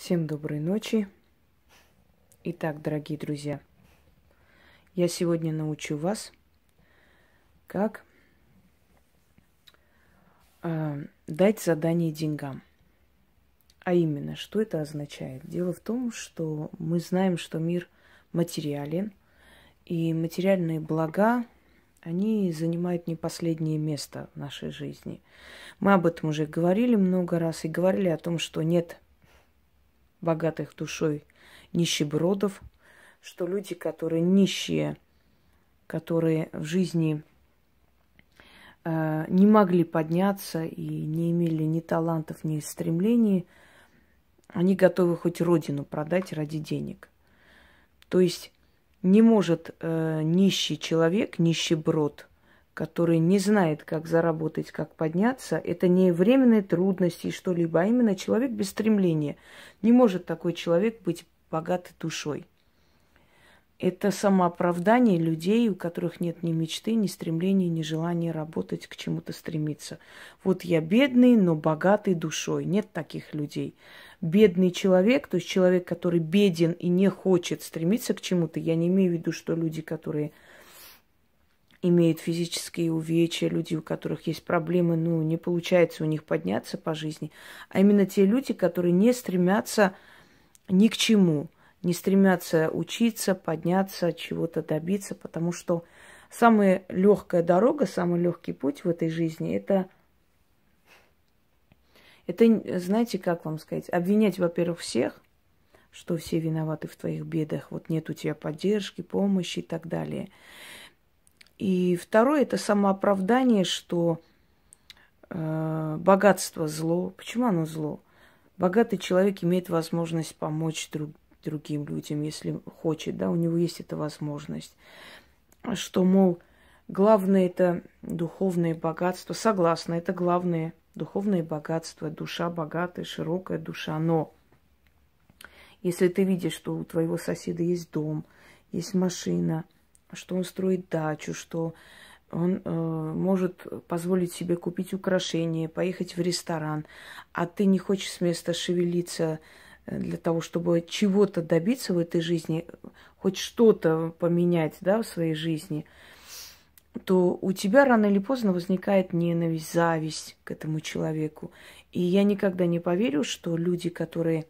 Всем доброй ночи. Итак, дорогие друзья, я сегодня научу вас, как дать задание деньгам. А именно, что это означает? Дело в том, что мы знаем, что мир материален, и материальные блага, они занимают не последнее место в нашей жизни. Мы об этом уже говорили много раз и говорили о том, что нет богатых душой нищебродов, что люди, которые нищие, которые в жизни не могли подняться и не имели ни талантов, ни стремлений, они готовы хоть родину продать ради денег. То есть не может нищий человек, нищеброд, который не знает, как заработать, как подняться, это не временные трудности и что-либо, а именно человек без стремления. Не может такой человек быть богатой душой. Это самооправдание людей, у которых нет ни мечты, ни стремления, ни желания работать, к чему-то стремиться. Вот я бедный, но богатый душой. Нет таких людей. Бедный человек, то есть человек, который беден и не хочет стремиться к чему-то, я не имею в виду, что люди, которые имеют физические увечья, люди, у которых есть проблемы, не получается у них подняться по жизни, а именно те люди, которые не стремятся ни к чему, не стремятся учиться, подняться, чего-то добиться, потому что самая легкая дорога, самый легкий путь в этой жизни это, знаете, как вам сказать, обвинять, во-первых, всех, что все виноваты в твоих бедах, вот нет у тебя поддержки, помощи и так далее. И второе, это самооправдание, что богатство зло. Почему оно зло? Богатый человек имеет возможность помочь другим людям, если хочет, да, у него есть эта возможность. Что, мол, главное это духовное богатство. Согласна, это главное духовное богатство, душа богатая, широкая душа. Но если ты видишь, что у твоего соседа есть дом, есть машина, что он строит дачу, что он может позволить себе купить украшения, поехать в ресторан, а ты не хочешь с места шевелиться для того, чтобы чего-то добиться в этой жизни, хоть что-то поменять, да, в своей жизни, то у тебя рано или поздно возникает ненависть, зависть к этому человеку. И я никогда не поверю, что люди, которые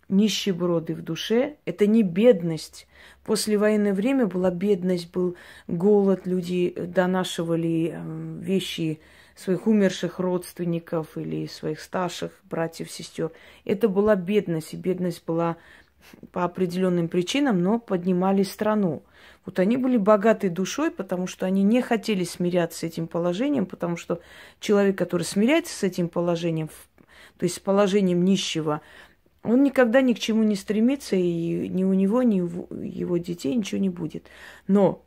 нищеброды в душе, это не бедность. Послевоенное время была бедность, был голод, люди донашивали вещи своих умерших родственников или своих старших братьев, сестер. Это была бедность, и бедность была по определенным причинам, но поднимали страну. Вот они были богаты душой, потому что они не хотели смиряться с этим положением, потому что человек, который смиряется с этим положением, то есть с положением нищего, он никогда ни к чему не стремится, и ни у него, ни у его детей ничего не будет. Но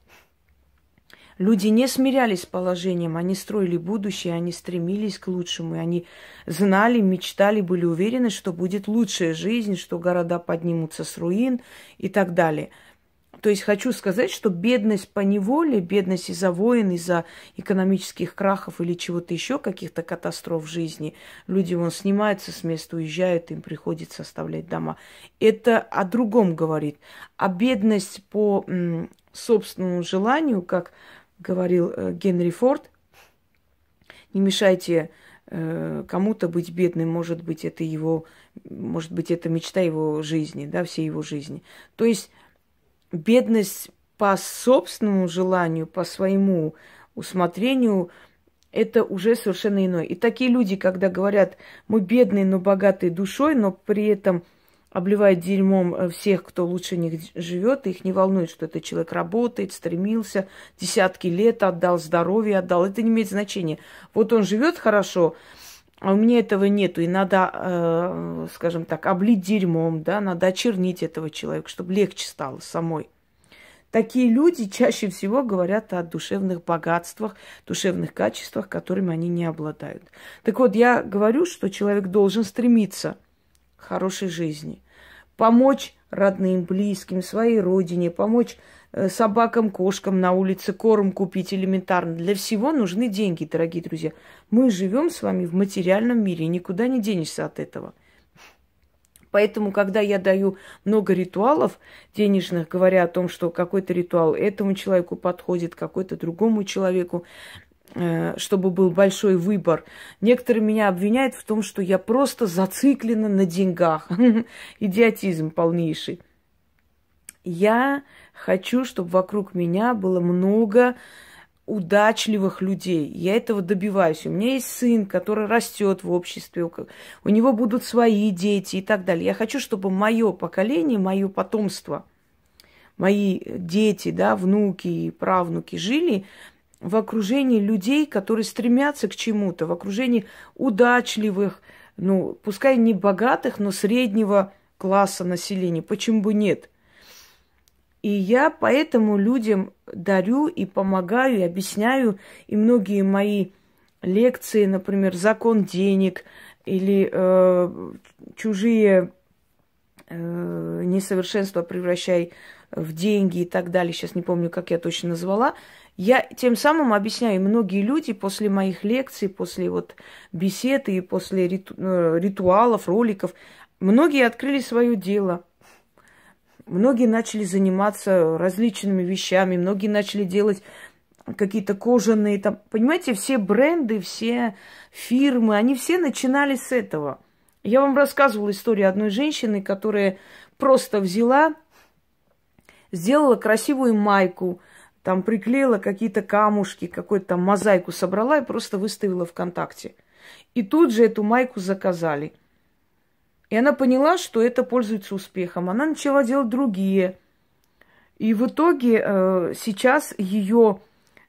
люди не смирялись с положением, они строили будущее, они стремились к лучшему, и они знали, мечтали, были уверены, что будет лучшая жизнь, что города поднимутся с руин и так далее. То есть хочу сказать, что бедность по неволе, бедность из-за войн, из-за экономических крахов или чего-то еще, каких-то катастроф в жизни, люди вон снимаются с места, уезжают, им приходится оставлять дома. Это о другом говорит. А бедность по собственному желанию, как говорил Генри Форд, не мешайте кому-то быть бедным, может быть, это мечта его жизни, да, всей его жизни. То есть бедность по собственному желанию, по своему усмотрению, это уже совершенно иное. И такие люди, когда говорят, мы бедные, но богатые душой, но при этом обливают дерьмом всех, кто лучше них живет, их не волнует, что этот человек работает, стремился, десятки лет отдал, здоровье отдал. Это не имеет значения. Вот он живет хорошо, а у меня этого нету, и надо, скажем так, облить дерьмом, да, надо очернить этого человека, чтобы легче стало самой. Такие люди чаще всего говорят о душевных богатствах, душевных качествах, которыми они не обладают. Так вот, я говорю, что человек должен стремиться к хорошей жизни, помочь родным, близким, своей родине, помочь собакам, кошкам на улице корм купить элементарно. Для всего нужны деньги, дорогие друзья. Мы живем с вами в материальном мире, никуда не денешься от этого. Поэтому, когда я даю много ритуалов денежных, говоря о том, что какой-то ритуал этому человеку подходит, какой-то другому человеку, чтобы был большой выбор, некоторые меня обвиняют в том, что я просто зациклена на деньгах. Идиотизм полнейший. Я хочу, чтобы вокруг меня было много удачливых людей. Я этого добиваюсь. У меня есть сын, который растет в обществе, у него будут свои дети и так далее. Я хочу, чтобы мое поколение, мое потомство, мои дети, да, внуки и правнуки жили в окружении людей, которые стремятся к чему-то, в окружении удачливых, ну, пускай не богатых, но среднего класса населения. Почему бы нет? И я поэтому людям дарю и помогаю, и объясняю. И многие мои лекции, например, «Закон денег» или «Чужие несовершенства превращай в деньги» и так далее. Сейчас не помню, как я точно назвала. Я тем самым объясняю, многие люди после моих лекций, после вот бесед и после ритуалов, роликов, многие открыли свое дело. Многие начали заниматься различными вещами, многие начали делать какие-то кожаные, там, понимаете, все бренды, все фирмы, они все начинали с этого. Я вам рассказывала историю одной женщины, которая просто взяла, сделала красивую майку, там приклеила какие-то камушки, какую-то там мозаику собрала и просто выставила ВКонтакте. И тут же эту майку заказали. И она поняла, что это пользуется успехом. Она начала делать другие. И в итоге сейчас ее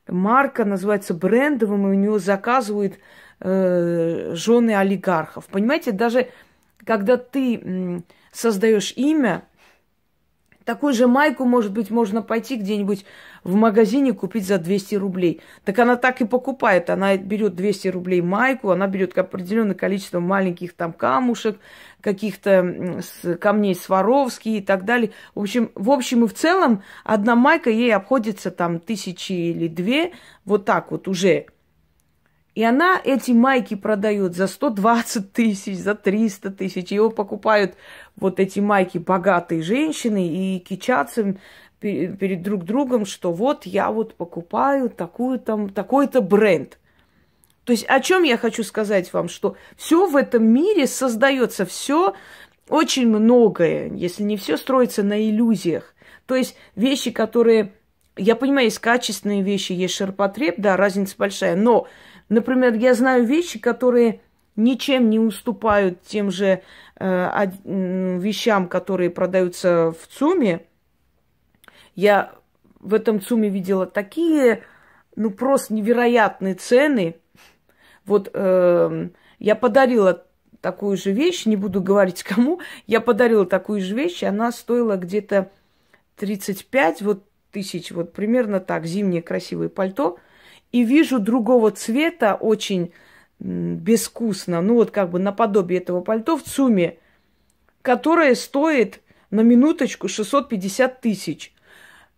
марка называется брендовым, и у нее заказывают жены олигархов. Понимаете, даже когда ты создаешь имя, такую же майку, может быть, можно пойти где-нибудь в магазине купить за 200 рублей. Так она так и покупает. Она берет 200 рублей майку, она берет определенное количество маленьких там камушек, каких-то камней Сваровски и так далее. В общем и в целом, одна майка ей обходится там 1000 или 2, вот так вот уже. И она эти майки продает за 120 тысяч, за 300 тысяч. Его покупают вот эти майки богатые женщины и кичатся перед друг другом, что вот я вот покупаю такой-то бренд. То есть о чем я хочу сказать вам, что все в этом мире создается, все очень многое, если не все строится на иллюзиях. То есть вещи, которые, я понимаю, есть качественные вещи, есть ширпотреб, да, разница большая, но, например, я знаю вещи, которые ничем не уступают тем же вещам, которые продаются в ЦУМе. Я в этом ЦУМе видела такие, ну, просто невероятные цены. Вот я подарила такую же вещь, не буду говорить кому, я подарила такую же вещь, она стоила где-то 35 тысяч, вот примерно так, зимнее красивое пальто. И вижу другого цвета, очень безвкусно, ну вот как бы наподобие этого пальто в ЦУМе, которое стоит на минуточку 650 тысяч.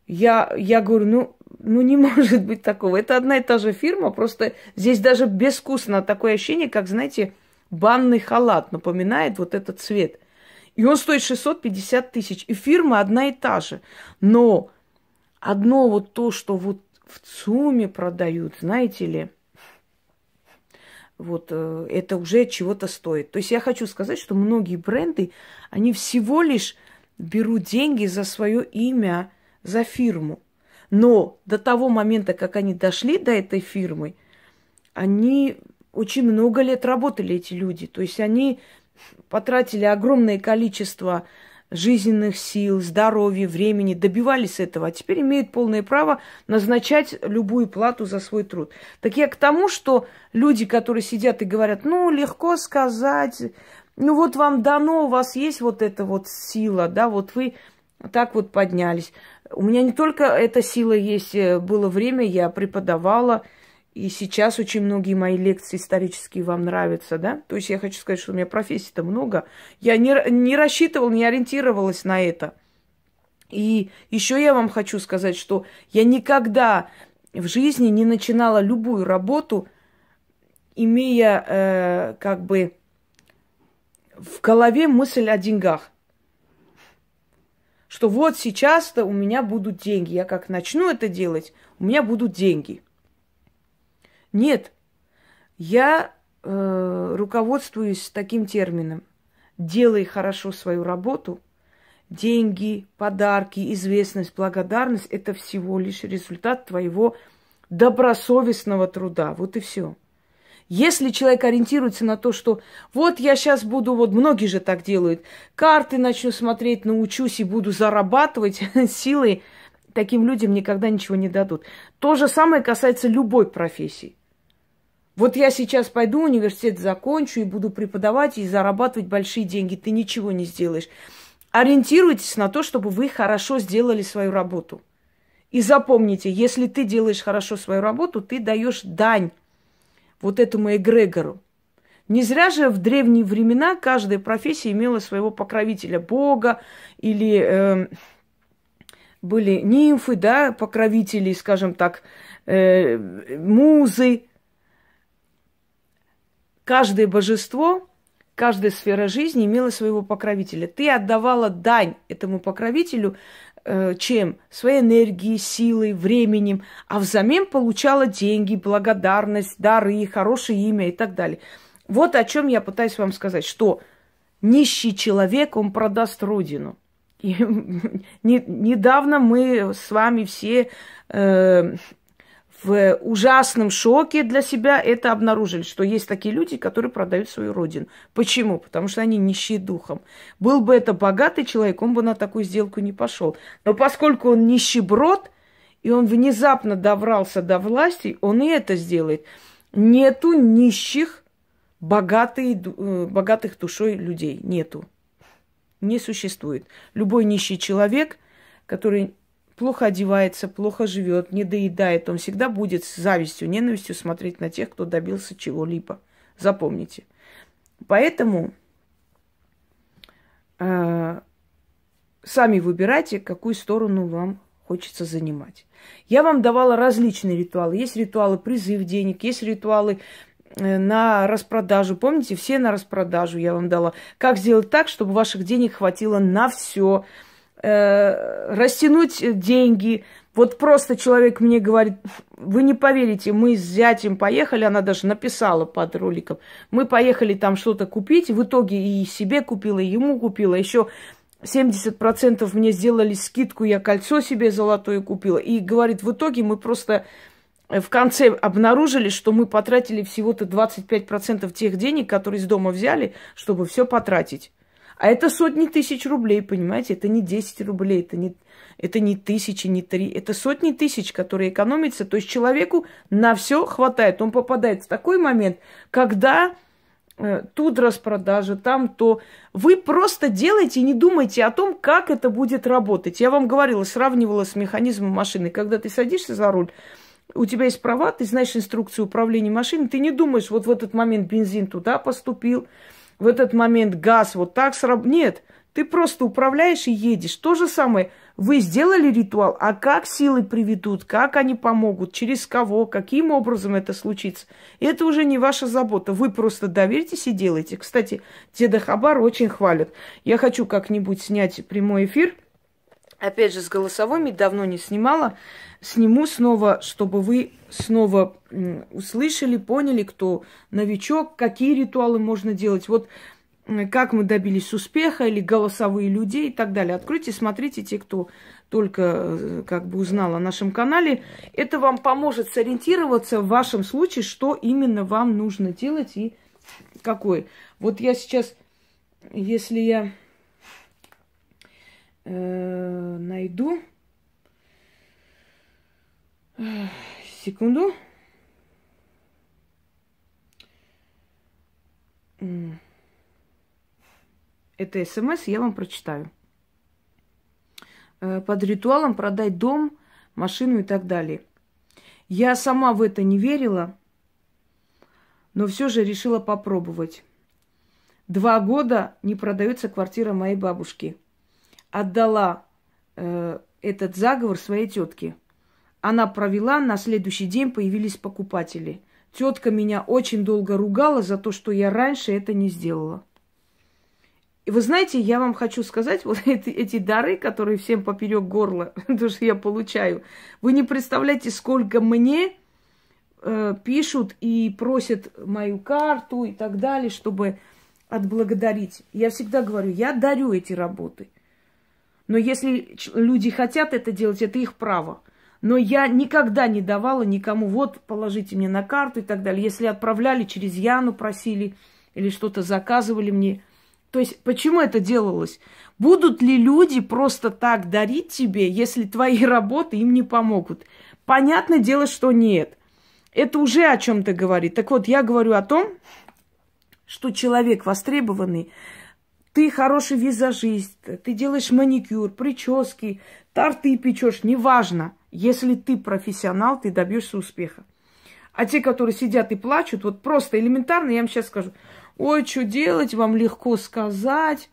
Я говорю, ну не может быть такого. Это одна и та же фирма, просто здесь даже безвкусно такое ощущение, как, знаете, банный халат напоминает вот этот цвет. И он стоит 650 тысяч. И фирма одна и та же. Но одно вот то, что вот в ЦУМе продают, знаете ли, вот это уже чего-то стоит. То есть я хочу сказать, что многие бренды, они всего лишь берут деньги за свое имя, за фирму. Но до того момента, как они дошли до этой фирмы, они очень много лет работали, эти люди. То есть они потратили огромное количество жизненных сил, здоровья, времени, добивались этого, а теперь имеют полное право назначать любую плату за свой труд. Так я к тому, что люди, которые сидят и говорят, ну, легко сказать, ну, вот вам дано, у вас есть вот эта вот сила, да, вот вы так вот поднялись. У меня не только эта сила есть, было время, я преподавала, и сейчас очень многие мои лекции исторические вам нравятся, да? То есть я хочу сказать, что у меня профессий-то много. Я не рассчитывала, не ориентировалась на это. И еще я вам хочу сказать, что я никогда в жизни не начинала любую работу, имея как бы в голове мысль о деньгах. Что вот сейчас-то у меня будут деньги. Я как начну это делать, у меня будут деньги. Нет, я руководствуюсь таким термином. Делай хорошо свою работу. Деньги, подарки, известность, благодарность – это всего лишь результат твоего добросовестного труда. Вот и все. Если человек ориентируется на то, что вот я сейчас буду, вот многие же так делают, карты начну смотреть, научусь и буду зарабатывать силой, таким людям никогда ничего не дадут. То же самое касается любой профессии. Вот я сейчас пойду, университет закончу и буду преподавать и зарабатывать большие деньги. Ты ничего не сделаешь. Ориентируйтесь на то, чтобы вы хорошо сделали свою работу. И запомните, если ты делаешь хорошо свою работу, ты даешь дань вот этому эгрегору. Не зря же в древние времена каждая профессия имела своего покровителя, бога, или были нимфы, да, покровители, скажем так, музы. Каждое божество, каждая сфера жизни имела своего покровителя. Ты отдавала дань этому покровителю чем? Своей энергией, силой, временем, а взамен получала деньги, благодарность, дары, хорошее имя и так далее. Вот о чем я пытаюсь вам сказать, что нищий человек, он продаст родину. И недавно мы с вами все в ужасном шоке для себя это обнаружили, что есть такие люди, которые продают свою родину. Почему? Потому что они нищие духом. Был бы это богатый человек, он бы на такую сделку не пошел. Но поскольку он нищеброд, и он внезапно добрался до власти, он и это сделает. Нету нищих, богатых душой людей. Нету. Не существует. Любой нищий человек, который плохо одевается, плохо живет, не доедает, он всегда будет с завистью, ненавистью смотреть на тех, кто добился чего-либо. Запомните. Поэтому сами выбирайте, какую сторону вам хочется занимать. Я вам давала различные ритуалы. Есть ритуалы призыв денег, есть ритуалы на распродажу. Помните, все на распродажу я вам дала. Как сделать так, чтобы ваших денег хватило на все. Растянуть деньги. Вот просто человек мне говорит, вы не поверите, мы с зятем поехали, она даже написала под роликом, мы поехали там что-то купить, в итоге и себе купила, и ему купила, еще 70% мне сделали скидку, я кольцо себе золотое купила. И говорит, в итоге мы просто в конце обнаружили, что мы потратили всего-то 25% тех денег, которые из дома взяли, чтобы все потратить. А это сотни тысяч рублей, понимаете? Это не 10 рублей, это не тысячи, не 3. Это сотни тысяч, которые экономятся. То есть человеку на все хватает. Он попадает в такой момент, когда тут распродажа, там то. Вы просто делаете и не думайте о том, как это будет работать. Я вам говорила, сравнивала с механизмом машины. Когда ты садишься за руль, у тебя есть права, ты знаешь инструкцию управления машиной, ты не думаешь, вот в этот момент бензин туда поступил, в этот момент газ вот так сработал. Нет, ты просто управляешь и едешь. То же самое. Вы сделали ритуал, а как силы приведут, как они помогут, через кого, каким образом это случится, это уже не ваша забота. Вы просто доверьтесь и делайте. Кстати, деда Хабар очень хвалят. Я хочу как-нибудь снять прямой эфир. Опять же, с голосовыми давно не снимала. Сниму снова, чтобы вы снова услышали, поняли, кто новичок, какие ритуалы можно делать. Вот как мы добились успеха, или голосовые людей и так далее. Откройте, смотрите, те, кто только как бы узнал о нашем канале. Это вам поможет сориентироваться в вашем случае, что именно вам нужно делать и какой. Вот я сейчас, если я найду... Секунду. Это СМС, я вам прочитаю. Под ритуалом продать дом, машину и так далее. Я сама в это не верила, но все же решила попробовать. 2 года не продается квартира моей бабушки. Отдала этот заговор своей тетке. Она провела, на следующий день появились покупатели. Тетка меня очень долго ругала за то, что я раньше это не сделала. И вы знаете, я вам хочу сказать, вот эти дары, которые всем поперек горла, то, что я получаю, вы не представляете, сколько мне пишут и просят мою карту и так далее, чтобы отблагодарить. Я всегда говорю, я дарю эти работы. Но если люди хотят это делать, это их право. Но я никогда не давала никому, вот, положите мне на карту и так далее. Если отправляли через Яну, просили или что-то заказывали мне. То есть, почему это делалось? Будут ли люди просто так дарить тебе, если твои работы им не помогут? Понятное дело, что нет. Это уже о чем-то говорит. Так вот, я говорю о том, что человек востребованный, ты хороший визажист, ты делаешь маникюр, прически, торты печешь, неважно. Если ты профессионал, ты добьешься успеха. А те, которые сидят и плачут, вот просто элементарно, я вам сейчас скажу, ой, что делать, вам легко сказать.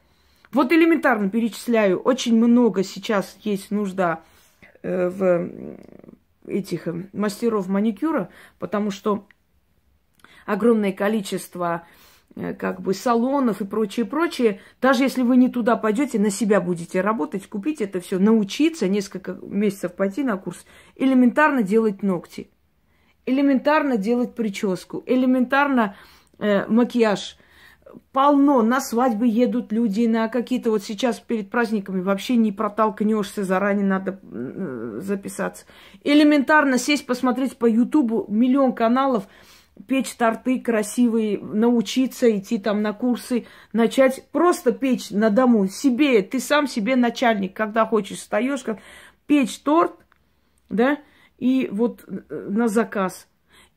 Вот элементарно перечисляю, очень много сейчас есть нужда в этих мастеров маникюра, потому что огромное количество как бы салонов и прочее. Даже если вы не туда пойдете, на себя будете работать, купить это все, научиться, несколько месяцев пойти на курс, элементарно делать ногти, элементарно делать прическу, элементарно макияж. Полно, на свадьбы едут люди, на какие-то вот сейчас перед праздниками вообще не протолкнешься, заранее надо записаться. Элементарно сесть, посмотреть по Ютубу, миллион каналов, печь торты красивые, научиться идти там на курсы, начать просто печь на дому себе, ты сам себе начальник, когда хочешь, встаешь, печь торт, да, и вот на заказ.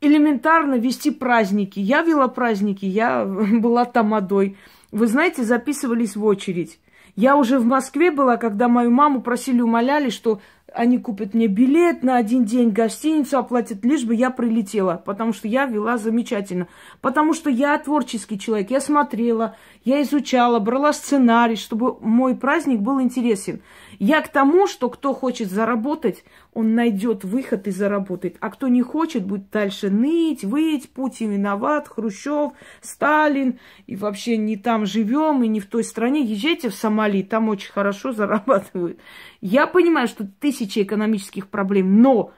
Элементарно вести праздники. Я вела праздники, я была тамадой. Вы знаете, записывались в очередь. Я уже в Москве была, когда мою маму просили, умоляли, что они купят мне билет на один день, гостиницу оплатят, лишь бы я прилетела. Потому что я вела замечательно. Потому что я творческий человек. Я смотрела, я изучала, брала сценарий, чтобы мой праздник был интересен. Я к тому, что кто хочет заработать, он найдет выход и заработает. А кто не хочет, будет дальше ныть, выть, Путин виноват, Хрущев, Сталин, и вообще не там живем, и не в той стране. Езжайте в Сомали, там очень хорошо зарабатывают. Я понимаю, что тысячи экономических проблем, но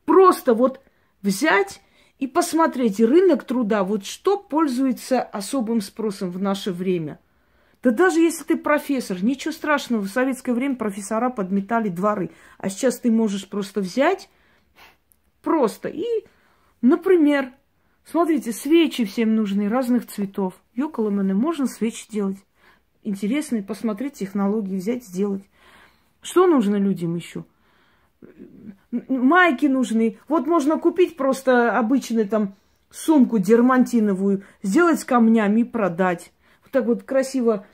просто вот взять и посмотреть рынок труда, вот что пользуется особым спросом в наше время. Да даже если ты профессор, ничего страшного, в советское время профессора подметали дворы. А сейчас ты можешь просто взять, и, например, смотрите, свечи всем нужны, разных цветов. Йоколэмэне, можно свечи делать. Интересные, посмотреть технологии, взять, сделать. Что нужно людям еще? Майки нужны. Вот можно купить просто обычную там сумку дермантиновую, сделать с камнями и продать. Так вот красиво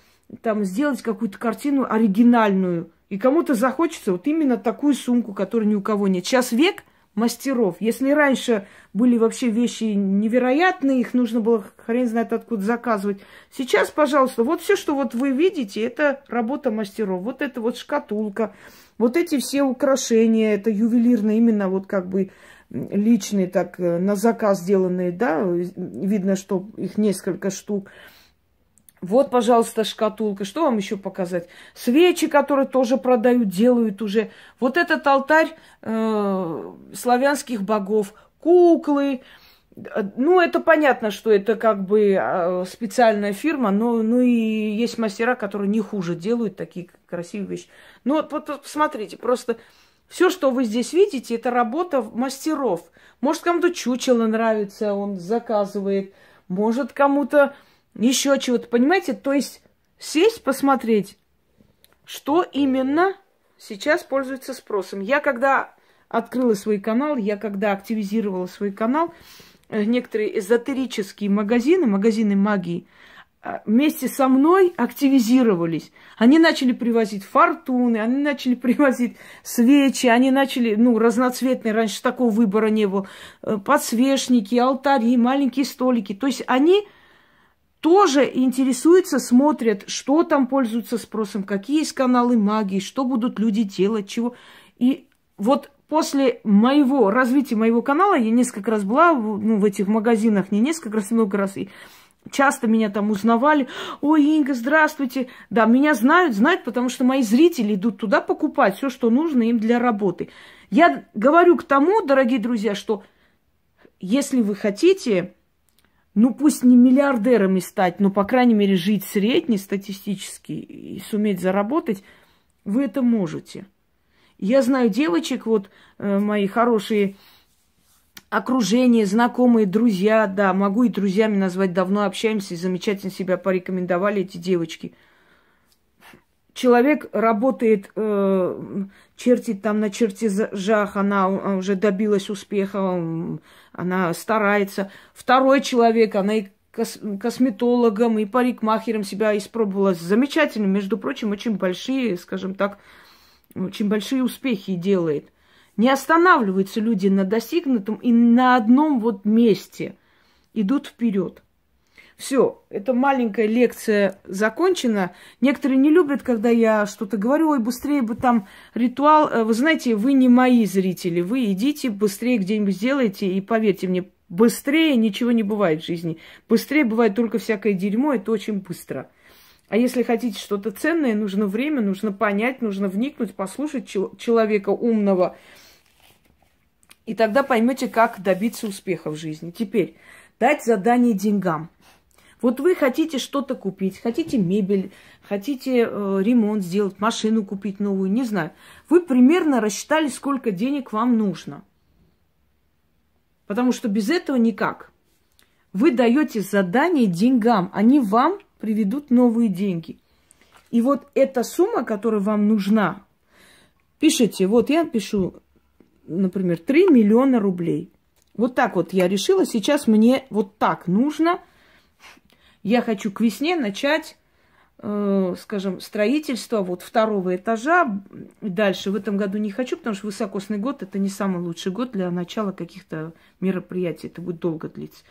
там сделать какую-то картину оригинальную. И кому-то захочется вот именно такую сумку, которой ни у кого нет. Сейчас век мастеров. Если раньше были вообще вещи невероятные, их нужно было хрен знает откуда заказывать. Сейчас, пожалуйста, вот все, что вот вы видите, это работа мастеров. Вот это вот шкатулка, вот эти все украшения, это ювелирные, именно вот как бы личные, так на заказ сделанные, да, видно, что их несколько штук. Вот, пожалуйста, шкатулка. Что вам еще показать? Свечи, которые тоже продают, делают уже. Вот этот алтарь славянских богов. Куклы. Ну, это понятно, что это как бы специальная фирма, но ну и есть мастера, которые не хуже делают такие красивые вещи. Ну, вот смотрите, просто все, что вы здесь видите, это работа мастеров. Может, кому-то чучело нравится, он заказывает. Может, кому-то еще чего-то, понимаете? То есть сесть, посмотреть, что именно сейчас пользуется спросом. Я когда открыла свой канал, я когда активизировала свой канал, некоторые эзотерические магазины магии, вместе со мной активизировались. Они начали привозить фортуны, они начали привозить свечи, они начали, разноцветные, раньше такого выбора не было, подсвечники, алтари, маленькие столики. То есть они тоже интересуются, смотрят, что там пользуется спросом, какие есть каналы магии, что будут люди делать, чего. И вот после развития моего канала, я несколько раз была в этих магазинах, не несколько раз, много раз, и часто меня там узнавали. Ой, Инга, здравствуйте. Да, меня знают, потому что мои зрители идут туда покупать все, что нужно им для работы. Я говорю к тому, дорогие друзья, что если вы хотите, ну пусть не миллиардерами стать, но, по крайней мере, жить среднестатистически и суметь заработать, вы это можете. Я знаю девочек, вот мои хорошие окружение, знакомые, друзья, да, могу и друзьями назвать, давно общаемся, и замечательно себя порекомендовали эти девочки. Человек работает, чертит там на чертежах, она уже добилась успеха, она старается. Второй человек, она и косметологом, и парикмахером себя испробовала. Замечательно, между прочим, очень большие, скажем так, очень большие успехи делает. Не останавливаются люди на достигнутом и на одном вот месте. Идут вперед. Все, эта маленькая лекция закончена. Некоторые не любят, когда я что-то говорю, ой, быстрее бы там ритуал. Вы знаете, вы не мои зрители. Вы идите, быстрее где-нибудь сделайте. И поверьте мне, быстрее ничего не бывает в жизни. Быстрее бывает только всякое дерьмо, это очень быстро. А если хотите что-то ценное, нужно время, нужно понять, нужно вникнуть, послушать человека умного. И тогда поймете, как добиться успеха в жизни. Теперь, дать задание деньгам. Вот вы хотите что-то купить, хотите мебель, хотите ремонт сделать, машину купить новую, не знаю. Вы примерно рассчитали, сколько денег вам нужно. Потому что без этого никак. Вы даете задание деньгам, они вам приведут новые деньги. И вот эта сумма, которая вам нужна, пишите, вот я пишу, например, 3 миллиона рублей. Вот так вот я решила, сейчас мне вот так нужно. Я хочу к весне начать, скажем, строительство вот второго этажа. Дальше в этом году не хочу, потому что высокосный год – это не самый лучший год для начала каких-то мероприятий. Это будет долго длиться.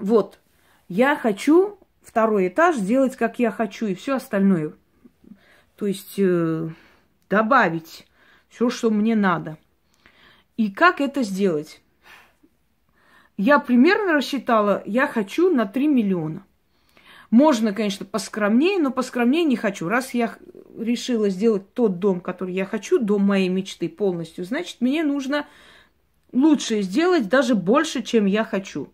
Вот, я хочу второй этаж сделать, как я хочу, и все остальное. То есть добавить все, что мне надо. И как это сделать? Я примерно рассчитала, я хочу на 3 миллиона. Можно, конечно, поскромнее, но поскромнее не хочу. Раз я решила сделать тот дом, который я хочу, дом моей мечты полностью, значит, мне нужно лучше сделать, даже больше, чем я хочу.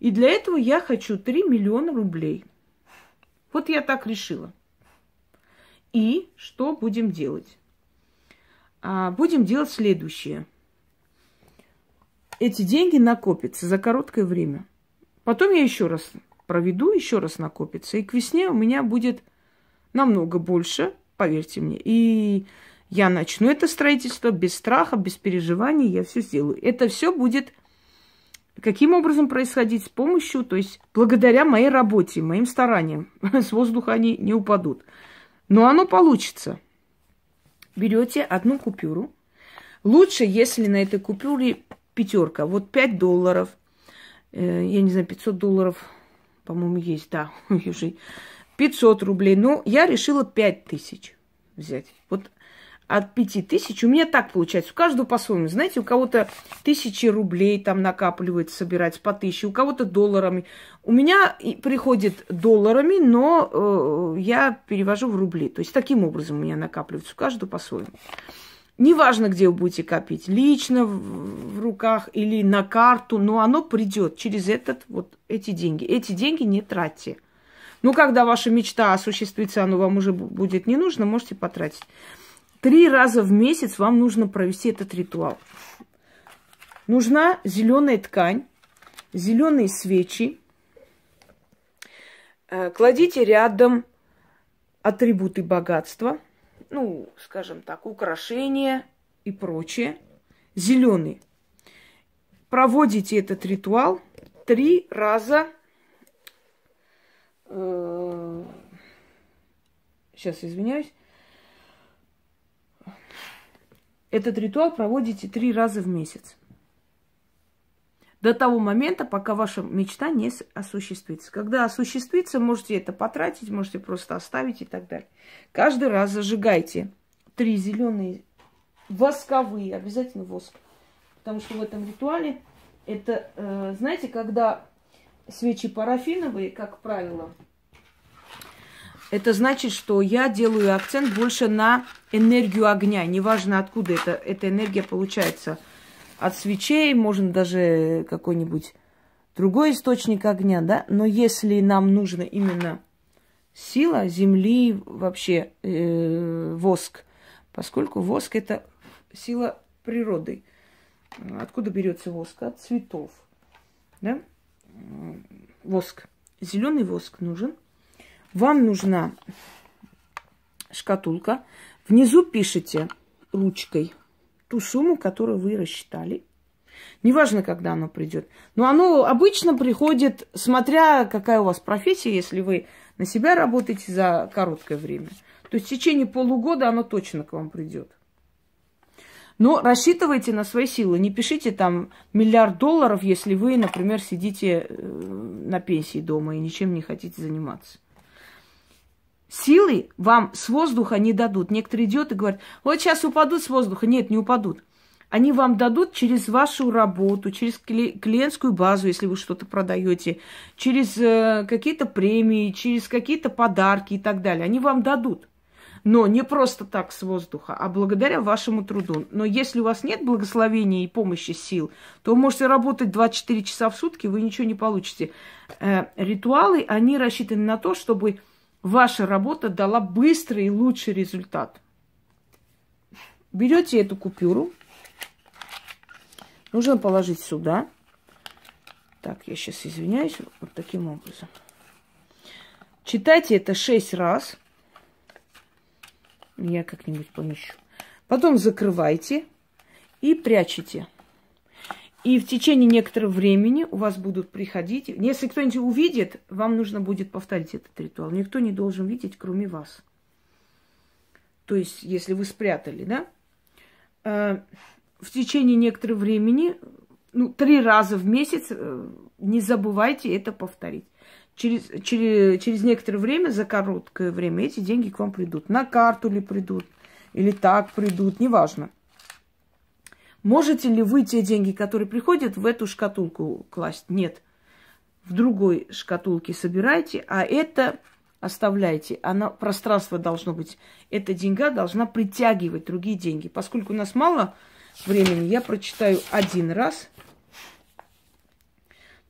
И для этого я хочу 3 миллиона рублей. Вот я так решила. И что будем делать? Будем делать следующее. Эти деньги накопятся за короткое время. Потом я еще раз проведу, еще раз накопится. И к весне у меня будет намного больше, поверьте мне. И я начну это строительство без страха, без переживаний. Я все сделаю. Это все будет каким образом происходить? С помощью, то есть благодаря моей работе, моим стараниям. С воздуха они не упадут. Но оно получится. Берете одну купюру. Лучше, если на этой купюре пятерка. Вот $5. Я не знаю, $500, по-моему, есть. Да, уже 500 рублей. Но я решила 5000 взять. Вот от 5000 у меня так получается. У каждого по-своему. Знаете, у кого-то 1000 рублей там накапливается, собирается по 1000, у кого-то долларами. У меня приходит долларами, но я перевожу в рубли. То есть таким образом у меня накапливается. У каждого по-своему. Неважно, где вы будете копить, лично в руках или на карту, но оно придет через эти деньги. Эти деньги не тратьте. Ну, когда ваша мечта осуществится, оно вам уже будет не нужно, можете потратить. 3 раза в месяц вам нужно провести этот ритуал. Нужна зеленая ткань, зеленые свечи. Кладите рядом атрибуты богатства. Ну, скажем так, украшения и прочее. Зеленый. Проводите этот ритуал 3 раза. Сейчас, извиняюсь. Этот ритуал проводите 3 раза в месяц. До того момента, пока ваша мечта не осуществится. Когда осуществится, можете это потратить, можете просто оставить и так далее. Каждый раз зажигайте 3 зеленые восковые, обязательно воск. Потому что в этом ритуале это, знаете, когда свечи парафиновые, как правило, это значит, что я делаю акцент больше на энергию огня. Неважно, откуда эта энергия получается. От свечей, можно даже какой-нибудь другой источник огня, да? Но если нам нужно именно сила земли, вообще воск, поскольку воск – это сила природы. Откуда берется воск? От цветов, да? Воск. Зеленый воск нужен. Вам нужна шкатулка. Внизу пишите ручкой ту сумму, которую вы рассчитали. Неважно, когда оно придет. Но оно обычно приходит, смотря какая у вас профессия, если вы на себя работаете за короткое время. То есть в течение полугода оно точно к вам придет. Но рассчитывайте на свои силы. Не пишите там $1 миллиард, если вы, например, сидите на пенсии дома и ничем не хотите заниматься. Силы вам с воздуха не дадут. Некоторые идиоты говорят, вот сейчас упадут с воздуха. Нет, не упадут. Они вам дадут через вашу работу, через клиентскую базу, если вы что-то продаете, через какие-то премии, через какие-то подарки и так далее. Они вам дадут. Но не просто так с воздуха, а благодаря вашему труду. Но если у вас нет благословения и помощи сил, то вы можете работать 24 часа в сутки, вы ничего не получите. Ритуалы, они рассчитаны на то, чтобы ваша работа дала быстрый и лучший результат. Берете эту купюру. Нужно положить сюда. Так, я сейчас извиняюсь. Вот таким образом. Читайте это 6 раз. Я как-нибудь помещу. Потом закрывайте и прячете. И в течение некоторого времени у вас будут приходить... Если кто-нибудь увидит, вам нужно будет повторить этот ритуал. Никто не должен видеть, кроме вас. То есть, если вы спрятали, да? В течение некоторого времени, 3 раза в месяц, не забывайте это повторить. Через некоторое время, за короткое время, эти деньги к вам придут. На карту ли придут, или так придут, неважно. Можете ли вы те деньги, которые приходят, в эту шкатулку класть? Нет. В другой шкатулке собирайте, а это оставляйте. Пространство должно быть. Эта деньга должна притягивать другие деньги. Поскольку у нас мало времени, я прочитаю 1 раз.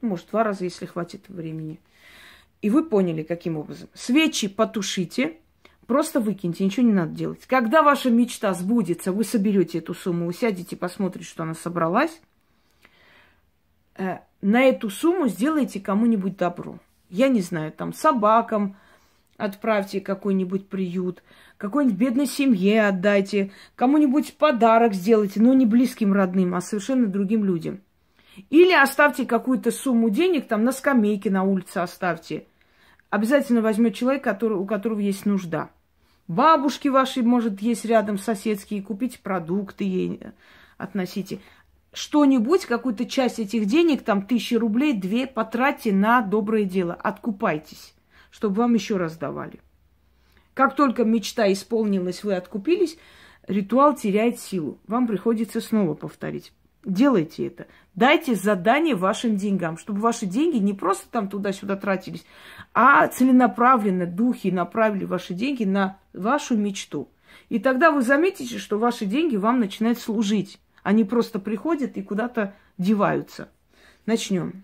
Может, 2 раза, если хватит времени. И вы поняли, каким образом. Свечи потушите, просто выкиньте, ничего не надо делать. Когда ваша мечта сбудется, вы соберете эту сумму, вы сядете, посмотрите, что она собралась. На эту сумму сделайте кому-нибудь добро. Я не знаю, там собакам отправьте какой-нибудь приют, какой-нибудь бедной семье отдайте, кому-нибудь подарок сделайте, но не близким родным, а совершенно другим людям. Или оставьте какую-то сумму денег, там на скамейке на улице оставьте. Обязательно возьмет человек, у которого есть нужда. Бабушки вашей, может, есть рядом соседские, купите продукты ей, относите. Что-нибудь, какую-то часть этих денег, там 1000 рублей, 2, потратьте на доброе дело. Откупайтесь, чтобы вам еще раз давали. Как только мечта исполнилась, вы откупились, ритуал теряет силу. Вам приходится снова повторить. Делайте это. Дайте задание вашим деньгам, чтобы ваши деньги не просто там туда-сюда тратились, а целенаправленно духи направили ваши деньги на вашу мечту. И тогда вы заметите, что ваши деньги вам начинают служить. Они просто приходят и куда-то деваются. Начнем.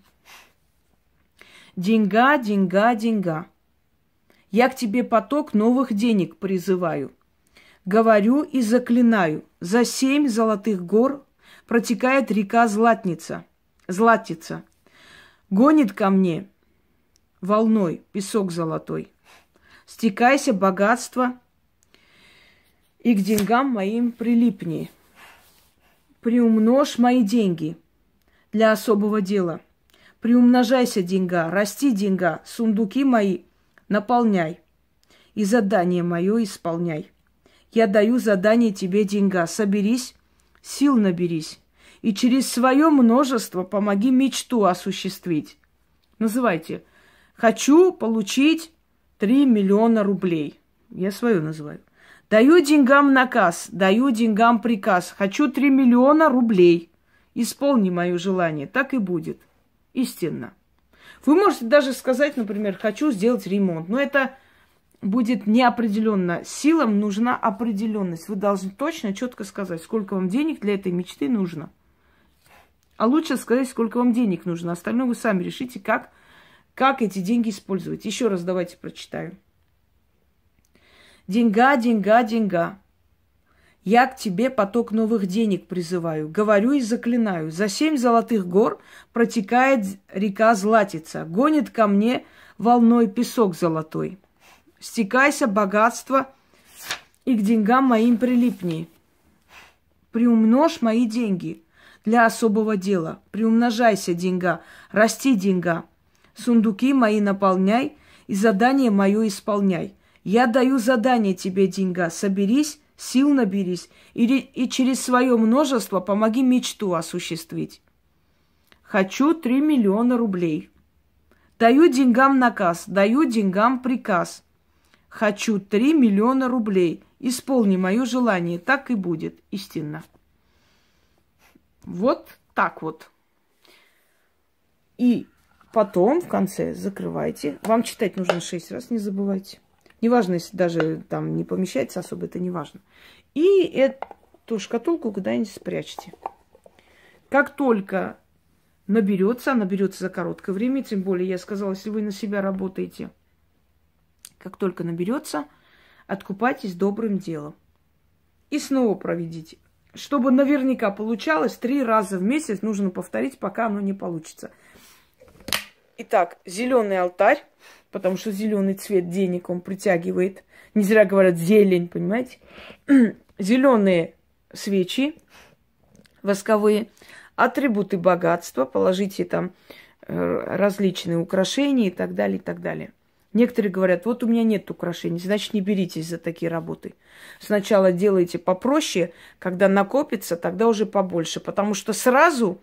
Деньга, деньга, деньга. Я к тебе поток новых денег призываю. Говорю и заклинаю. За 7 золотых гор протекает река Златница. Гонит ко мне волной песок золотой. Стекайся, богатство, и к деньгам моим прилипни. Приумножь мои деньги для особого дела. Приумножайся, деньга, расти, деньга, сундуки мои наполняй. И задание мое исполняй. Я даю задание тебе, деньга. Соберись, сил наберись. И через свое множество помоги мечту осуществить. Называйте. Хочу получить 3 миллиона рублей. Я свое называю. Даю деньгам наказ, даю деньгам приказ. Хочу 3 миллиона рублей. Исполни мое желание. Так и будет. Истинно. Вы можете даже сказать, например, хочу сделать ремонт. Но это будет неопределенно. Силам нужна определенность. Вы должны точно, четко сказать, сколько вам денег для этой мечты нужно. А лучше сказать, сколько вам денег нужно. Остальное вы сами решите, как эти деньги использовать. Еще раз давайте прочитаю. Деньга, деньга, деньга. Я к тебе поток новых денег призываю. Говорю и заклинаю. За 7 золотых гор протекает река Златица. Гонит ко мне волной песок золотой. Стекайся, богатство, и к деньгам моим прилипни. Приумножь мои деньги для особого дела. Приумножайся, деньга, расти, деньга. Сундуки мои наполняй и задание мое исполняй. Я даю задание тебе, деньга. Соберись, сил наберись и через свое множество помоги мечту осуществить. Хочу 3 миллиона рублей. Даю деньгам наказ, даю деньгам приказ. Хочу 3 миллиона рублей. Исполни мое желание, так и будет, истинно. Вот так вот. И потом в конце закрывайте. Вам читать нужно 6 раз, не забывайте. Неважно, если даже там не помещается особо, это не важно. И эту шкатулку куда-нибудь спрячьте. Как только наберется за короткое время, тем более, я сказала, если вы на себя работаете, как только наберется, откупайтесь добрым делом. И снова проведите. Чтобы наверняка получалось, 3 раза в месяц нужно повторить, пока оно не получится. Итак, зеленый алтарь, потому что зеленый цвет денег он притягивает. Не зря говорят зелень, понимаете? Зеленые свечи восковые, атрибуты богатства, положите там различные украшения и так далее, и так далее. Некоторые говорят, вот у меня нет украшений, значит, не беритесь за такие работы. Сначала делайте попроще, когда накопится, тогда уже побольше. Потому что сразу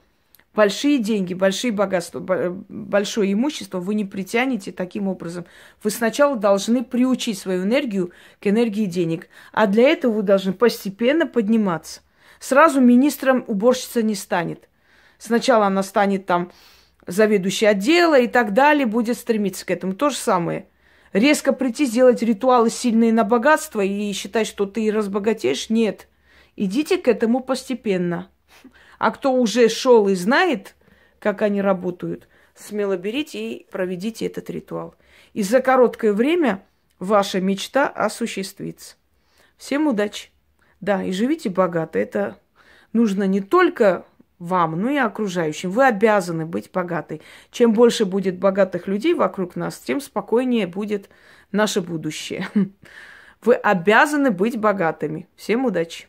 большие деньги, большие богатства, большое имущество вы не притянете таким образом. Вы сначала должны приучить свою энергию к энергии денег. А для этого вы должны постепенно подниматься. Сразу министром уборщица не станет. Сначала она станет там заведующий отдела и так далее, будет стремиться к этому. То же самое. Резко прийти, сделать ритуалы сильные на богатство и считать, что ты разбогатеешь, нет. Идите к этому постепенно. А кто уже шел и знает, как они работают, смело берите и проведите этот ритуал. И за короткое время ваша мечта осуществится. Всем удачи! Да, и живите богато. Это нужно не только вам, но и окружающим. Вы обязаны быть богатой. Чем больше будет богатых людей вокруг нас, тем спокойнее будет наше будущее. Вы обязаны быть богатыми. Всем удачи!